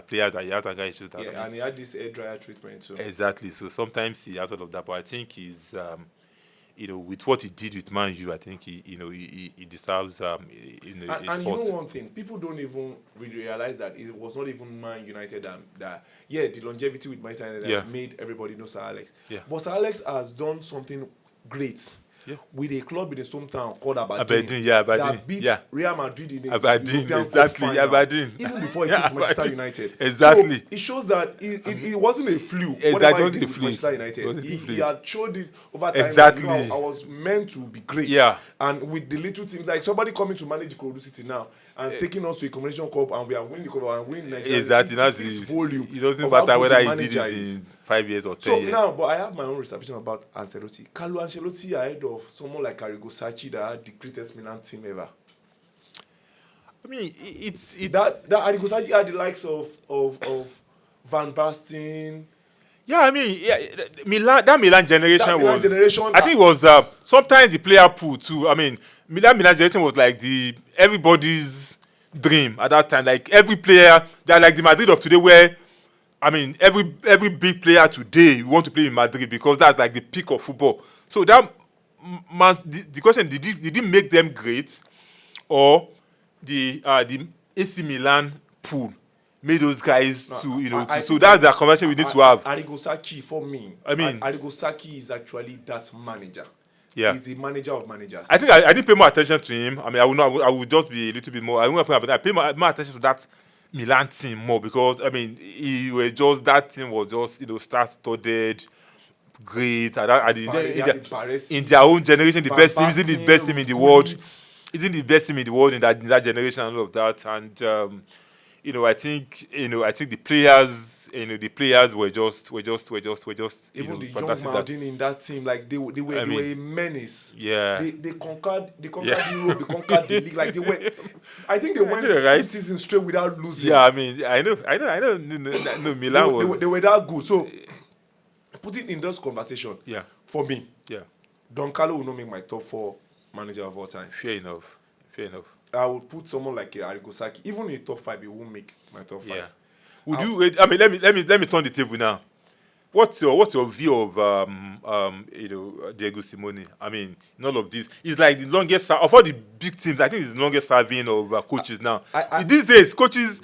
he had anger issues. And he had this air dryer treatment too. Exactly. So sometimes he has all of that, but I think with what he did with Man U, I think he deserves and you know one thing, people don't even realize that it was not even Man United that the longevity with Manchester United made everybody know Sir Alex. Yeah. But Sir Alex has done something great. Yeah. With a club in his hometown called Aberdeen. Aberdeen. That beat Real Madrid in the Aberdeen, European exactly. Cup final, Aberdeen. even before he came to Manchester United. Exactly. So it shows that it wasn't a fluke. Exactly. Whatever he did with Manchester United, he had showed it over time. Exactly. That, I was meant to be great. Yeah. And with the little teams, like somebody coming to manage Ikorodu City now and taking us to a combination cup, and we are winning the cup and winning Nigeria. Exactly. That's his volume. It doesn't matter whether he did it in 5 years or 10 years. So now, but I have my own reservation about Ancelotti. Carlo Ancelotti ahead of someone like Arrigo Sacchi that had the greatest Milan team ever. I mean, it's that Arrigo Sacchi had the likes of Van Basten. Yeah, I mean, Milan generation I think it was sometimes the player pool too. I mean, Milan generation was like everybody's dream at that time. Like every player, they're like the Madrid of today, where I mean, every big player today you want to play in Madrid because that's like the peak of football. So that man, the question, did it make them great, or the AC Milan pool made those guys so that's the conversation we need to have. Arrigo Sacchi, for me, I mean, Arrigo Sacchi is actually that manager. Yeah, he's the manager of managers. I think I didn't pay more attention to him. I mean, I would just be a little bit more. I pay more attention to that Milan team more because I mean, that team was just star-studded, great. In their own generation, the best team, isn't the best team in the world. Isn't the best team in the world in that generation and all of that. And I think the players were just even the young Maldini in that team, like they were a menace. Yeah, they conquered Europe, they conquered the league. Like I think they went 2 seasons straight without losing. Yeah, I mean, I know. No, Milan they were that good. So put it in those conversation. Yeah, for me. Yeah, Don Carlo will not make my top 4 manager of all time. Fair enough. I would put someone like Arrigo Sacchi. Even in top 5, he won't make my top 5. Yeah. Would you? I mean, let me turn the table now. What's your view of Diego Simeone? I mean, in all of this, he's like the longest of all the big teams. I think he's the longest serving of coaches now. These days, coaches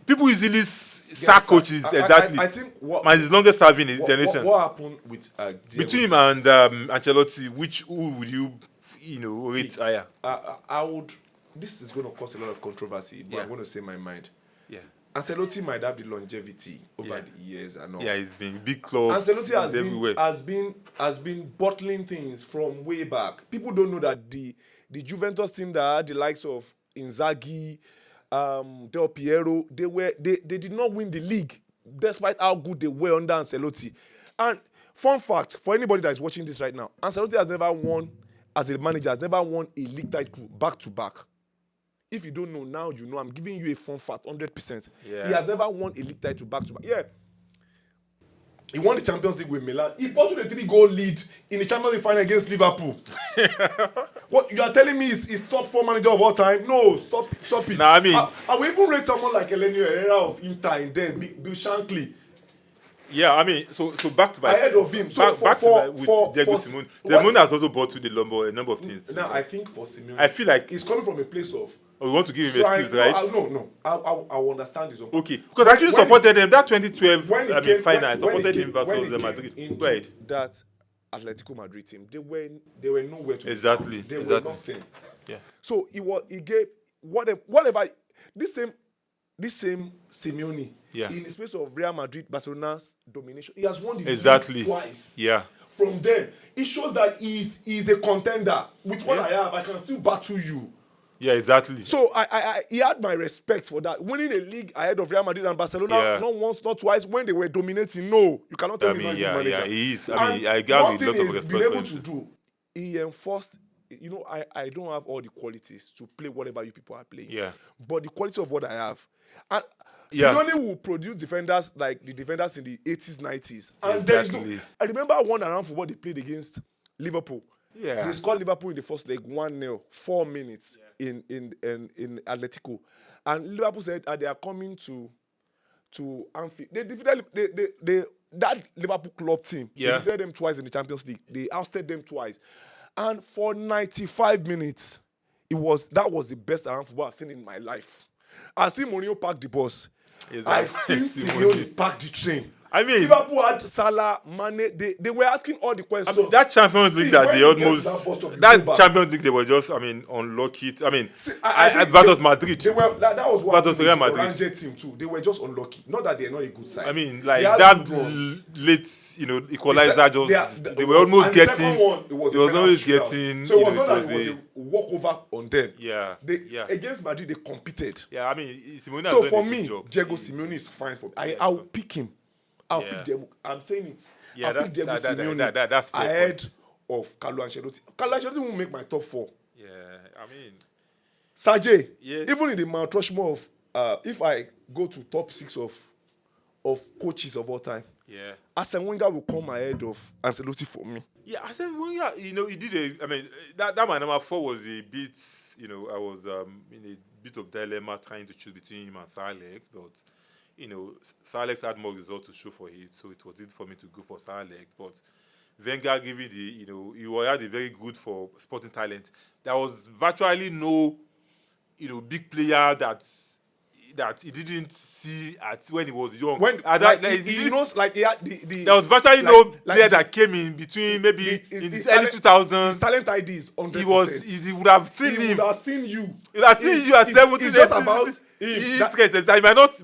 people easily sack coaches. Exactly. I think he's the longest serving in his generation. What happened with between him and Ancelotti? Who would you rate higher? I would. This is going to cause a lot of controversy, but I'm going to say my mind. Yeah. Ancelotti might have the longevity over the years and all. Yeah, he's been big clubs. Ancelotti has been bottling things from way back. People don't know that the Juventus team that had the likes of Inzaghi, Del Piero, they did not win the league despite how good they were under Ancelotti. And fun fact for anybody that is watching this right now, Ancelotti has never won as a manager, has never won a league title back to back. If you don't know now, you know. I'm giving you a fun fact, 100%. Yeah. He has never won a league title back to back. Yeah. He won the Champions League with Milan. He put a 3-goal lead in the Champions League final against Liverpool. What you are telling me is top 4 manager of all time? No, stop it. Nah, I mean, I will even rate someone like Elenio Herrera of Inter and then Bill Shankly. Yeah, I mean, so back to ahead of him. So back to Diego Simeone. Simeone has also brought to the number of things. Now I think for Simeone, I feel like he's coming from a place of. We want to give him excuse, right? No. I understand his own. Okay, because I actually supported him that 2012 final. I supported him versus Madrid. Into that Atletico Madrid team, they were nowhere to. Exactly. They were nothing. Yeah. So he gave whatever this same Simeone. Yeah. In the space of Real Madrid, Barcelona's domination, he has won the league twice. Yeah. From then, it shows that he's a contender. With what I have, I can still battle you. Yeah, exactly. So he had my respect for that. Winning a league ahead of Real Madrid and Barcelona, not once, not twice, when they were dominating. No, you cannot tell me he's not a good manager. Yeah, he is. I mean, I got a lot of respect for him. Been able to do, he enforced. I don't have all the qualities to play whatever you people are playing. Yeah. But the quality of what I have, and Simeone will produce defenders like the defenders in the 80s, 90s. And exactly. I remember one around football they played against Liverpool. Yeah. They scored Liverpool in the first leg 1-0, 4 minutes in Atletico. And Liverpool said they are coming to Anfield. They that Liverpool club team, they defeated them twice in the Champions League. They ousted them twice. And for 95 minutes, that was the best around football I've seen in my life. I've seen Mourinho park the bus. I've seen Simeone park the train. I mean, Liverpool had Salah, Mane. They were asking all the questions. I mean, that Champions League that they almost Champions League they were just unlucky. I mean, versus Madrid. They were that was what the Orange team too. They were just unlucky. Not that they're not a good side. I mean, like that late equalizer they were almost getting. It was always getting. So it was not that it was a walkover on them. Yeah. Against Madrid they competed. Yeah, I mean, Simeone. So for me, Diego Simeone is fine for me. I'll pick him. I'll pick Diego. I'm saying it. Yeah, I'll pick Diego Simeone that's ahead of Carlo Ancelotti. Carlo Ancelotti will make my top 4. Yeah, I mean, Sajay, even in the Mount Rushmore of if I go to top 6 of coaches of all time, Arsene Wenger will come ahead of Ancelotti for me. Yeah, Arsene Wenger, he did that my number 4 was a bit, I was in a bit of dilemma trying to choose between him and Sir Alex, but Sir Alex had more results to show for it, so it was easy for me to go for Sir Alex. But Wenger gave me he had a very good for sporting talent. There was virtually no, big player that he didn't see when he was young. He knows, like he had there was virtually no player that came in between maybe in the early 2000s. His talent ID is 100%. He would have seen him. He would have seen you. He would have seen you at 17. It's just about it might not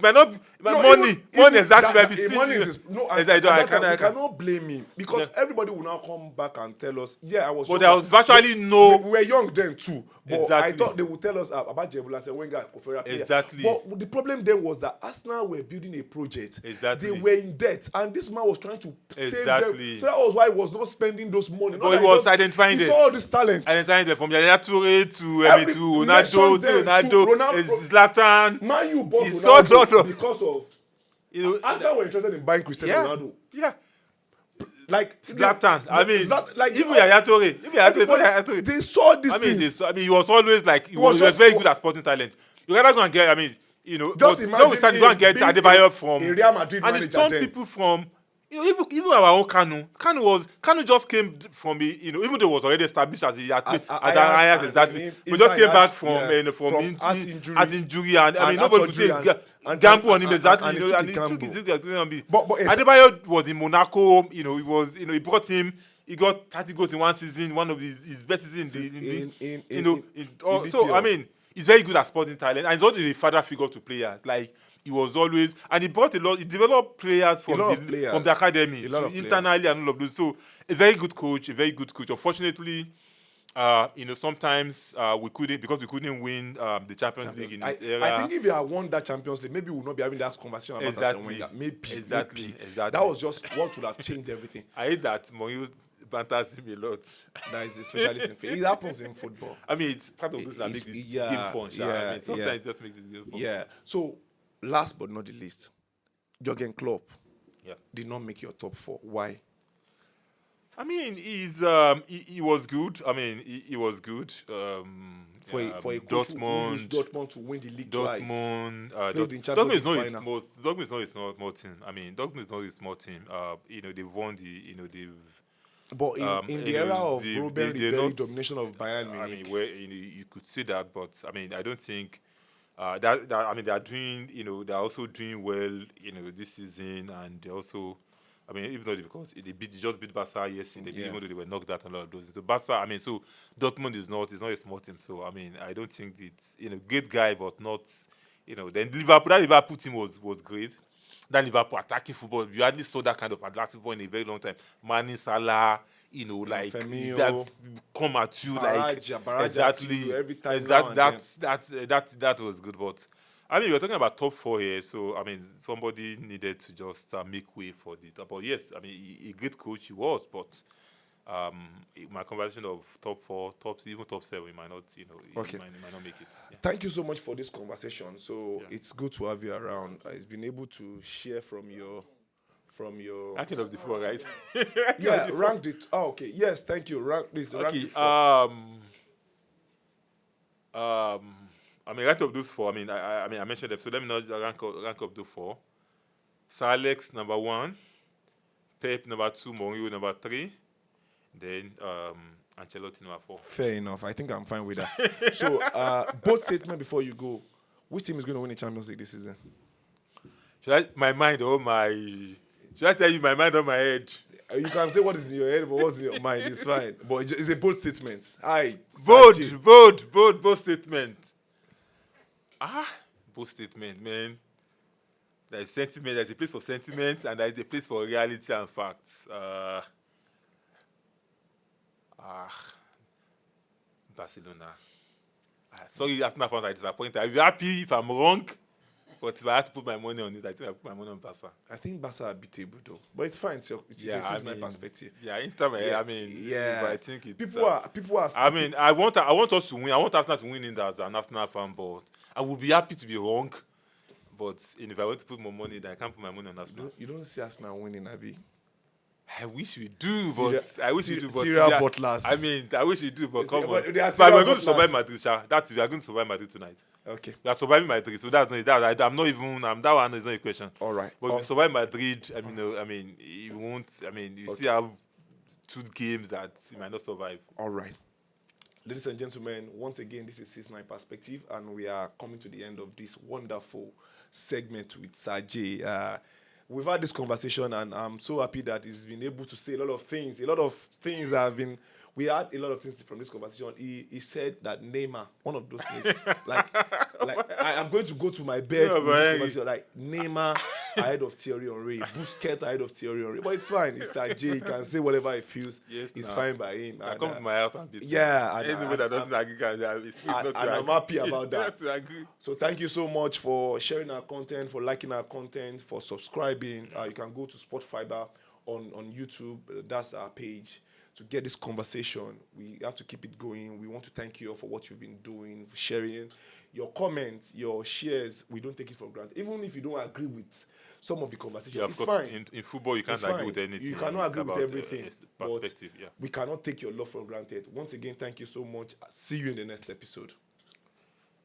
money exactly might be still. Money is I cannot blame him because everybody will now come back and tell us, I was. But there was virtually no. We were young then too, but exactly. I thought they would tell us about Jebula and Wenger, Kofera. Exactly. But the problem then was that Arsenal were building a project. Exactly. They were in debt, and this man was trying to save them. So that was why he was not spending those money. But he was identifying them. He saw all this talent. Identifying them from Yaya Toure to Ronaldo, Zlatan. Man, you bought Ronaldo because of. Arsenal were interested in buying Cristiano Ronaldo. Yeah. Like Zlatan. I mean, even Yaya Toure. They saw these things. He was always like he was very good at sporting talent. You gotta go and get. Just imagine go and get Adebayo from Real Madrid and it's turned people from. Even our own Kanu just came from even though it was already established as Ajax exactly, but just came back from heart injury and nobody could gamble on him exactly, and he took his but Adebayo was in Monaco, he brought him. He got 30 goals in one season, one of his best seasons I mean, he's very good at sporting talent, and he's also a father figure to players. Like he was always, and he brought a lot. He developed players from the academy internally and all of those. So a very good coach. Unfortunately, sometimes we couldn't win the Champions League in this era. I think if you had won that Champions League, maybe we would not be having that conversation about Arsene Wenger. Exactly. That was just what would have changed everything. I hate that Mourinho banters him a lot. That is especially in it happens in football. I mean, it's part of this that makes it game fun. Sometimes it just makes it game fun. Yeah. So, last but not the least, Jurgen Klopp did not make your top 4. Why? I mean, he was good. I mean, he was good. For a coach who used Dortmund to win the league twice. Dortmund is not a small team. I mean, Dortmund is not a small team. They've won they've. But in the era of Robben Ribery domination of Bayern Munich, I mean, you could see that, but I mean, I don't think that I mean, they are doing, they're also doing well, this season, and they also, I mean, even though because they just beat Barca yesterday, even though they were knocked out a lot of those. So Barca, I mean, so Dortmund is not a small team. So I mean, I don't think it's great guy, but not, Then Liverpool team was great. That Liverpool attacking football, you hardly saw that kind of attacking football in a very long time. Mane, Salah, like Firmino, that come at you Barrage exactly. Every time that was good, but I mean, we're talking about top 4 here, so I mean, somebody needed to just make way for the top. But yes, I mean, a great coach he was, but my conversation of top 4, even top 7, we might not, might not make it. Yeah. Thank you so much for this conversation. So it's good to have you around. It's been able to share from your. Ranking of the 4, right? Ranked it. Oh, okay. Yes, thank you. Rank this. Okay. I mean, rank of those 4. I mean, I mentioned them. So let me know the rank of the 4. Sir Alex number 1. Pep number 2, Mourinho number 3, then Ancelotti number 4. Fair enough. I think I'm fine with that. So, both statement before you go. Which team is going to win the Champions League this season? Should I tell you my mind or my head? You can say what is in your head, but what's in your mind is fine. But it's a bold statement. Bold statement. Bold statement, man. There's sentiment. There's a place for sentiment, and there's a place for reality and facts. Barcelona. Sorry, Arsenal fans are disappointed. I'll be happy if I'm wrong, but if I had to put my money on it, I think I put my money on Barca. I think Barca are beatable though, but it's fine. It's a seasonal perspective. Yeah, Inter. But I think it's people are. I mean, I want us to win. I want Arsenal to win in as an Arsenal fan, but I would be happy to be wrong. But if I want to put more money, then I can't put my money on Arsenal. You don't see Arsenal winning, Abi. I wish we do, but Serial butlers. I mean, I wish we do, but come on. But we're going to survive Madrid, Sha. We are going to survive Madrid tonight. Okay. We are surviving Madrid, so that's not that. I'm not even. That one is not a question. All right. But if we survive Madrid, I mean, it won't. I mean, you still have 2 games that you might not survive. All right. Ladies and gentlemen, once again, this is 6ix9ine Perspective, and we are coming to the end of this wonderful segment with Sergey. We've had this conversation, and I'm so happy that he's been able to say a lot of things. We had a lot of things from this conversation. He said that Neymar, one of those things, I'm going to go to my bed with this conversation, like Neymar ahead of Thierry Henry, Busquets ahead of Thierry Henry. But it's fine. It's Sergey. He can say whatever he feels. It's fine by him. I come to my house and beat I'm happy about that. So thank you so much for sharing our content, for liking our content, for subscribing. You can go to Sportfiber on YouTube. That's our page. To get this conversation, we have to keep it going. We want to thank you all for what you've been doing, for sharing your comments, your shares. We don't take it for granted. Even if you don't agree with some of the conversation, it's fine. In football, you can't agree with anything. You cannot agree with everything. Perspective, we cannot take your love for granted. Once again, thank you so much. See you in the next episode.